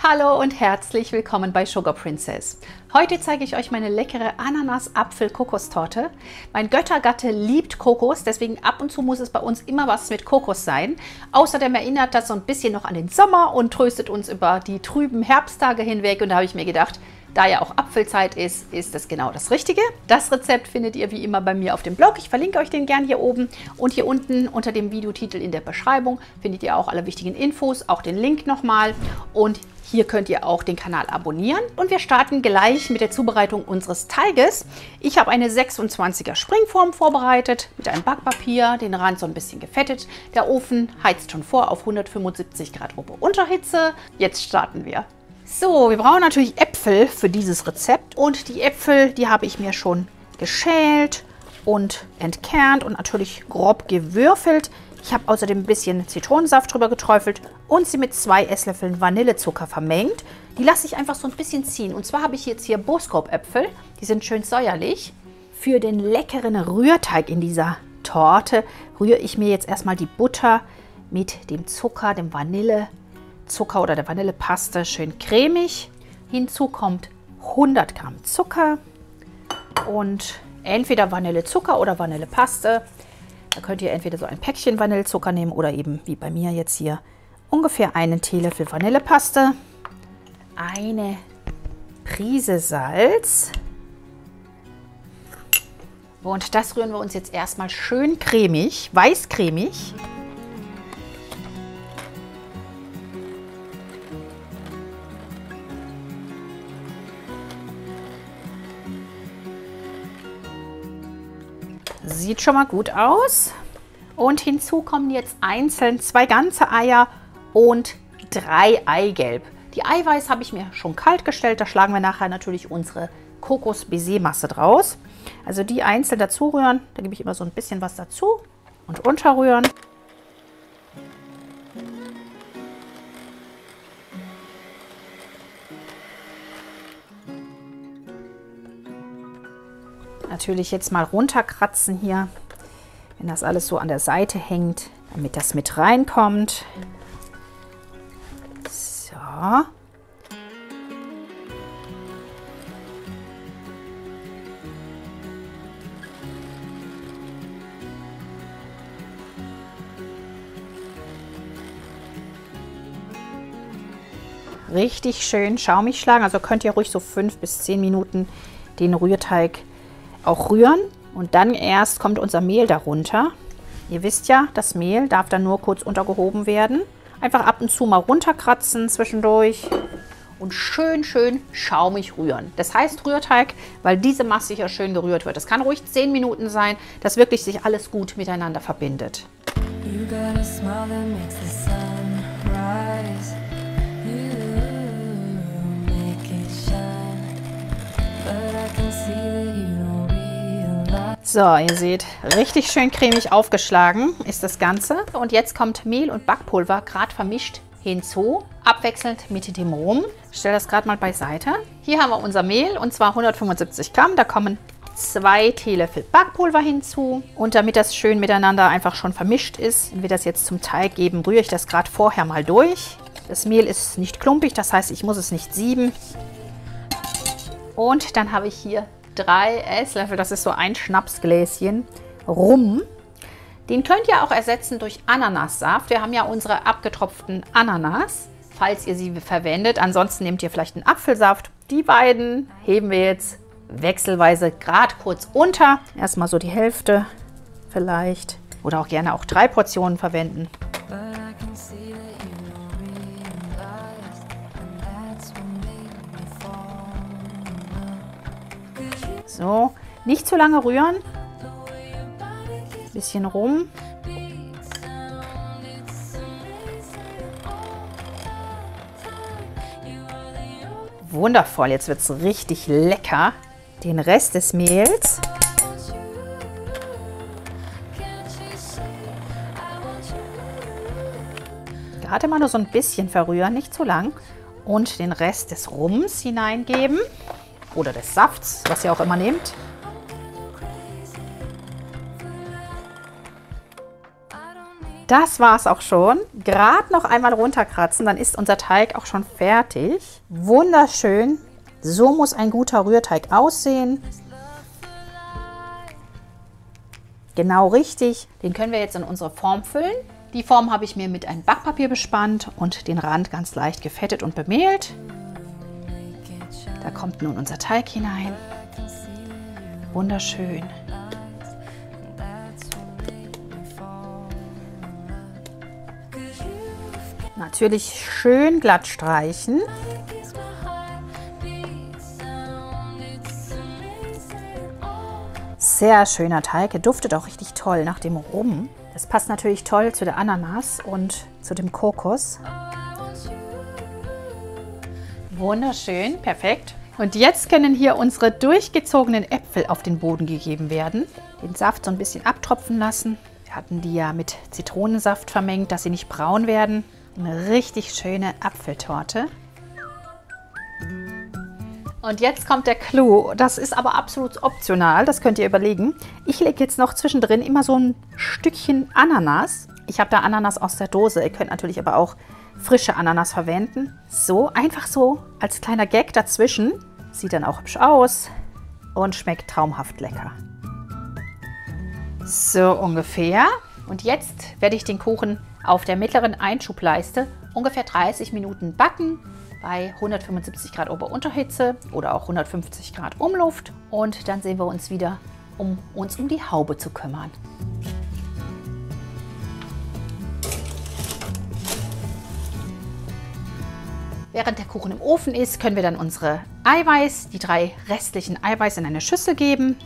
Hallo und herzlich willkommen bei Sugar Princess. Heute zeige ich euch meine leckere Ananas-Apfel-Kokostorte. Mein Göttergatte liebt Kokos, deswegen ab und zu muss es bei uns immer was mit Kokos sein. Außerdem erinnert das so ein bisschen noch an den Sommer und tröstet uns über die trüben Herbsttage hinweg. Und da habe ich mir gedacht, da ja auch Apfelzeit ist, ist das genau das Richtige. Das Rezept findet ihr wie immer bei mir auf dem Blog. Ich verlinke euch den gern hier oben. Und hier unten unter dem Videotitel in der Beschreibung findet ihr auch alle wichtigen Infos, auch den Link nochmal. Und hier könnt ihr auch den Kanal abonnieren. Und wir starten gleich mit der Zubereitung unseres Teiges. Ich habe eine 26er Springform vorbereitet mit einem Backpapier, den Rand so ein bisschen gefettet. Der Ofen heizt schon vor auf 175 Grad Ober-Unterhitze. Jetzt starten wir. So, wir brauchen natürlich Äpfel für dieses Rezept und die Äpfel, die habe ich mir schon geschält und entkernt und natürlich grob gewürfelt. Ich habe außerdem ein bisschen Zitronensaft drüber geträufelt und sie mit 2 Esslöffeln Vanillezucker vermengt. Die lasse ich einfach so ein bisschen ziehen. Und zwar habe ich jetzt hier Boskop-Äpfel, die sind schön säuerlich. Für den leckeren Rührteig in dieser Torte rühre ich mir jetzt erstmal die Butter mit dem Zucker, dem Vanillezucker oder der Vanillepaste schön cremig. Hinzu kommt 100 Gramm Zucker und entweder Vanillezucker oder Vanillepaste. Da könnt ihr entweder so ein Päckchen Vanillezucker nehmen oder eben wie bei mir jetzt hier ungefähr einen Teelöffel Vanillepaste, eine Prise Salz. Und das rühren wir uns jetzt erstmal schön cremig, weißcremig. Sieht schon mal gut aus. Und hinzu kommen jetzt einzeln 2 ganze Eier und 3 Eigelb. Die Eiweiß habe ich mir schon kalt gestellt. Da schlagen wir nachher natürlich unsere Kokos-Baiser-Masse draus. Also die einzeln dazu rühren. Da gebe ich immer so ein bisschen was dazu und unterrühren. Natürlich jetzt mal runterkratzen hier, wenn das alles so an der Seite hängt, damit das mit reinkommt. So. Richtig schön schaumig schlagen, also könnt ihr ruhig so 5 bis 10 Minuten den Rührteig auch rühren und dann erst kommt unser Mehl darunter. Ihr wisst ja, das Mehl darf dann nur kurz untergehoben werden. Einfach ab und zu mal runterkratzen zwischendurch und schön schaumig rühren. Das heißt Rührteig, weil diese Masse hier schön gerührt wird. Das kann ruhig 10 Minuten sein, dass wirklich sich alles gut miteinander verbindet. You got a smile that makes the sun rise. You make it shine. But I can see that you don't. So, ihr seht, richtig schön cremig aufgeschlagen ist das Ganze. Und jetzt kommt Mehl und Backpulver gerade vermischt hinzu, abwechselnd mit dem Rum. Ich stelle das gerade mal beiseite. Hier haben wir unser Mehl und zwar 175 Gramm. Da kommen 2 Teelöffel Backpulver hinzu. Und damit das schön miteinander einfach schon vermischt ist, wenn wir das jetzt zum Teig geben, rühre ich das gerade vorher mal durch. Das Mehl ist nicht klumpig, das heißt, ich muss es nicht sieben. Und dann habe ich hier 3 Esslöffel, das ist so ein Schnapsgläschen Rum. Den könnt ihr auch ersetzen durch Ananassaft. Wir haben ja unsere abgetropften Ananas, falls ihr sie verwendet. Ansonsten nehmt ihr vielleicht einen Apfelsaft. Die beiden heben wir jetzt wechselweise gerade kurz unter. Erstmal so die Hälfte vielleicht. Oder auch gerne auch 3 Portionen verwenden. So, nicht zu lange rühren. Bisschen rum. Wundervoll, jetzt wird es richtig lecker. Den Rest des Mehls. Gerade mal nur so ein bisschen verrühren, nicht zu lang. Und den Rest des Rums hineingeben. Oder des Safts, was ihr auch immer nehmt. das war es auch schon. Gerade noch einmal runterkratzen, dann ist unser Teig auch schon fertig. Wunderschön. So muss ein guter Rührteig aussehen. Genau richtig. Den können wir jetzt in unsere Form füllen. Die Form habe ich mir mit einem Backpapier bespannt und den Rand ganz leicht gefettet und bemehlt. Da kommt nun unser Teig hinein. Wunderschön. Natürlich schön glatt streichen. Sehr schöner Teig. Er duftet auch richtig toll nach dem Rum. Das passt natürlich toll zu der Ananas und zu dem Kokos. Wunderschön, perfekt. Und jetzt können hier unsere durchgezogenen Äpfel auf den Boden gegeben werden. Den Saft so ein bisschen abtropfen lassen. Wir hatten die ja mit Zitronensaft vermengt, dass sie nicht braun werden. Eine richtig schöne Apfeltorte. Und jetzt kommt der Clou. Das ist aber absolut optional, das könnt ihr überlegen. Ich lege jetzt noch zwischendrin immer so ein Stückchen Ananas. Ich habe da Ananas aus der Dose. Ihr könnt natürlich aber auch frische Ananas verwenden. So, einfach so als kleiner Gag dazwischen. Sieht dann auch hübsch aus und schmeckt traumhaft lecker. So ungefähr. Und jetzt werde ich den Kuchen auf der mittleren Einschubleiste ungefähr 30 Minuten backen. Bei 175 Grad Ober-Unterhitze oder auch 150 Grad Umluft. Und dann sehen wir uns wieder, um uns um die Haube zu kümmern. Während der Kuchen im Ofen ist, können wir dann unsere Eiweiß, die 3 restlichen Eiweiß in eine Schüssel geben.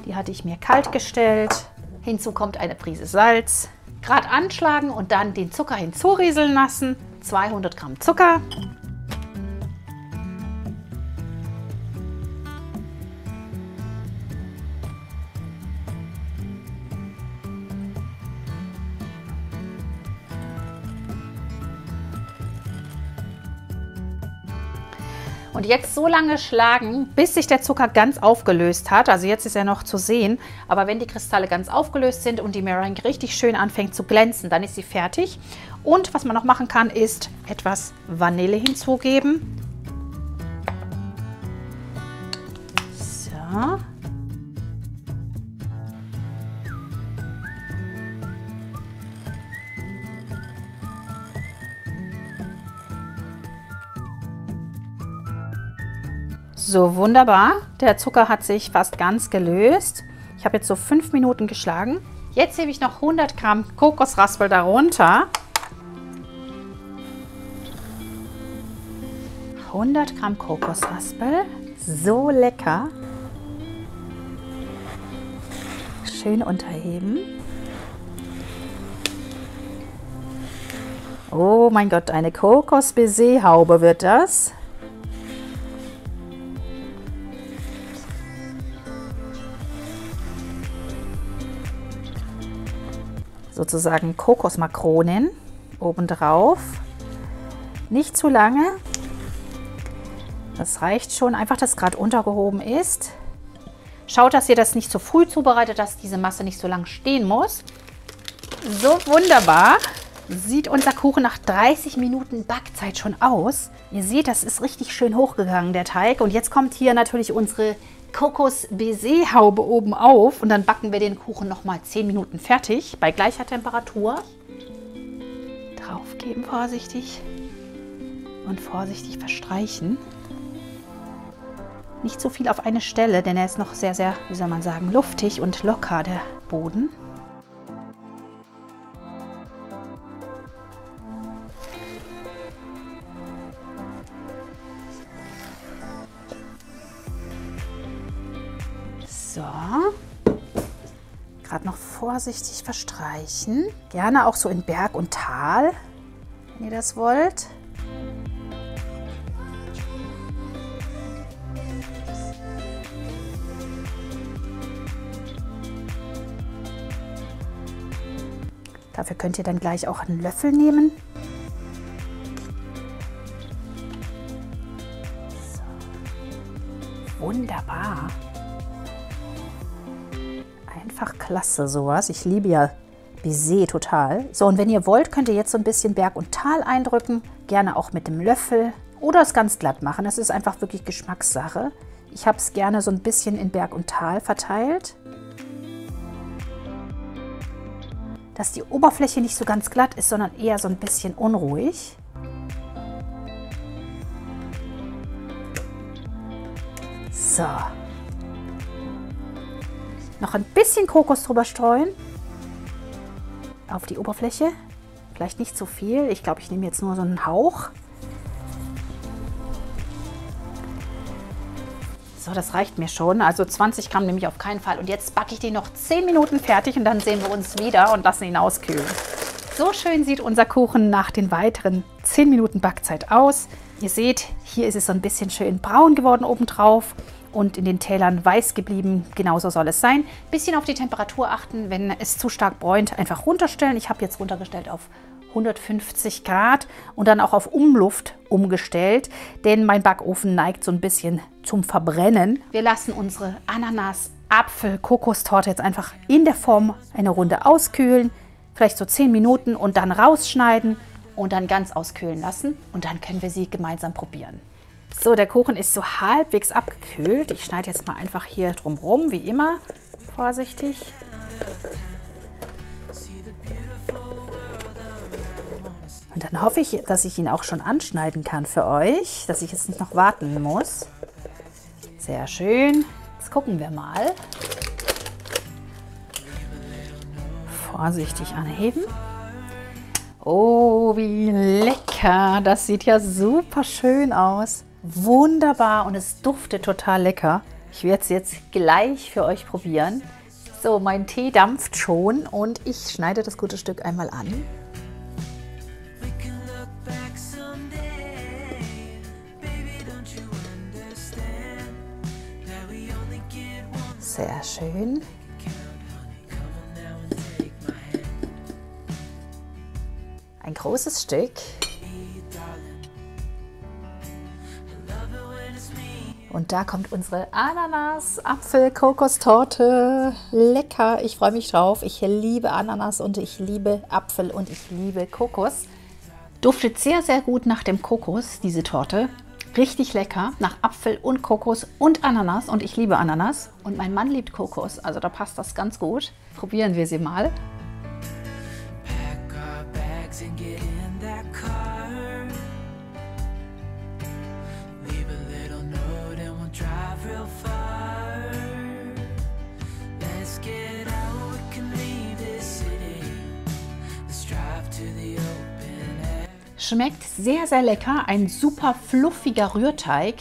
Die hatte ich mir kalt gestellt. Hinzu kommt eine Prise Salz. Grad anschlagen und dann den Zucker hinzurieseln lassen. 200 Gramm Zucker. Und jetzt so lange schlagen, bis sich der Zucker ganz aufgelöst hat. Also jetzt ist er noch zu sehen, aber wenn die Kristalle ganz aufgelöst sind und die Meringue richtig schön anfängt zu glänzen, dann ist sie fertig. Und was man noch machen kann, ist etwas Vanille hinzugeben. So. So, wunderbar. Der Zucker hat sich fast ganz gelöst. Ich habe jetzt so 5 Minuten geschlagen. Jetzt hebe ich noch 100 Gramm Kokosraspel darunter. 100 Gramm Kokosraspel. So lecker. Schön unterheben. Oh mein Gott, eine Kokos-Baiser-Haube wird das. Sozusagen Kokosmakronen obendrauf. Nicht zu lange. Das reicht schon, einfach, dass es gerade untergehoben ist. Schaut, dass ihr das nicht zu früh zubereitet, dass diese Masse nicht so lange stehen muss. So wunderbar sieht unser Kuchen nach 30 Minuten Backzeit schon aus. Ihr seht, das ist richtig schön hochgegangen, der Teig. Und jetzt kommt hier natürlich unsere Kokos-Baiser-Haube oben auf und dann backen wir den Kuchen noch mal 10 Minuten fertig bei gleicher Temperatur. Drauf geben vorsichtig und vorsichtig verstreichen. Nicht so viel auf eine Stelle, denn er ist noch sehr, sehr, wie soll man sagen, luftig und locker, der Boden. So, gerade noch vorsichtig verstreichen. Gerne auch so in Berg und Tal, wenn ihr das wollt. Dafür könnt ihr dann gleich auch einen Löffel nehmen. So. Wunderbar. Einfach klasse sowas. Ich liebe ja Baiser total. So, und wenn ihr wollt, könnt ihr jetzt so ein bisschen Berg und Tal eindrücken. Gerne auch mit dem Löffel oder es ganz glatt machen. Das ist einfach wirklich Geschmackssache. Ich habe es gerne so ein bisschen in Berg und Tal verteilt. Dass die Oberfläche nicht so ganz glatt ist, sondern eher so ein bisschen unruhig. So. Noch ein bisschen Kokos drüber streuen. Auf die Oberfläche. Vielleicht nicht zu viel. Ich glaube, ich nehme jetzt nur so einen Hauch. So, das reicht mir schon. Also 20 Gramm nehme ich auf keinen Fall. Und jetzt backe ich den noch 10 Minuten fertig und dann sehen wir uns wieder und lassen ihn auskühlen. So schön sieht unser Kuchen nach den weiteren 10 Minuten Backzeit aus. Ihr seht, hier ist es so ein bisschen schön braun geworden obendrauf und in den Tälern weiß geblieben. Genauso soll es sein. Bisschen auf die Temperatur achten. Wenn es zu stark bräunt, einfach runterstellen. Ich habe jetzt runtergestellt auf 150 Grad und dann auch auf Umluft umgestellt, denn mein Backofen neigt so ein bisschen zum Verbrennen. Wir lassen unsere Ananas-Apfel-Kokostorte jetzt einfach in der Form eine Runde auskühlen, vielleicht so 10 Minuten und dann rausschneiden und dann ganz auskühlen lassen und dann können wir sie gemeinsam probieren. So, der Kuchen ist so halbwegs abgekühlt. Ich schneide jetzt mal einfach hier drumherum, wie immer, vorsichtig. Und dann hoffe ich, dass ich ihn auch schon anschneiden kann für euch, dass ich jetzt nicht noch warten muss. Sehr schön. Jetzt gucken wir mal. Vorsichtig anheben. Oh, wie lecker. Das sieht ja super schön aus. Wunderbar und es duftet total lecker. Ich werde es jetzt gleich für euch probieren. So, mein Tee dampft schon und ich schneide das gute Stück einmal an. Sehr schön. Ein großes Stück. Und da kommt unsere Ananas-Apfel-Kokostorte. Lecker, ich freue mich drauf. Ich liebe Ananas und ich liebe Apfel und ich liebe Kokos. Duftet sehr, sehr gut nach dem Kokos, diese Torte. Richtig lecker, nach Apfel und Kokos und Ananas. Und ich liebe Ananas. Und mein Mann liebt Kokos, also da passt das ganz gut. Probieren wir sie mal. Schmeckt sehr, sehr lecker. Ein super fluffiger Rührteig.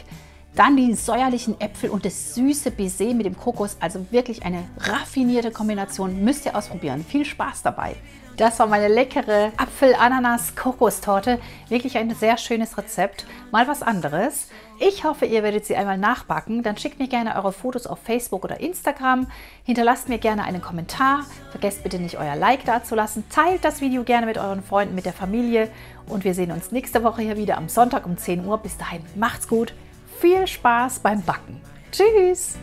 Dann die säuerlichen Äpfel und das süße Baiser mit dem Kokos. Also wirklich eine raffinierte Kombination. Müsst ihr ausprobieren. Viel Spaß dabei. Das war meine leckere Apfel-Ananas-Kokostorte. Wirklich ein sehr schönes Rezept. Mal was anderes. Ich hoffe, ihr werdet sie einmal nachbacken. Dann schickt mir gerne eure Fotos auf Facebook oder Instagram. Hinterlasst mir gerne einen Kommentar. Vergesst bitte nicht, euer Like dazulassen. Teilt das Video gerne mit euren Freunden, mit der Familie. Und wir sehen uns nächste Woche hier wieder am Sonntag um 10 Uhr. Bis dahin, macht's gut. Viel Spaß beim Backen. Tschüss!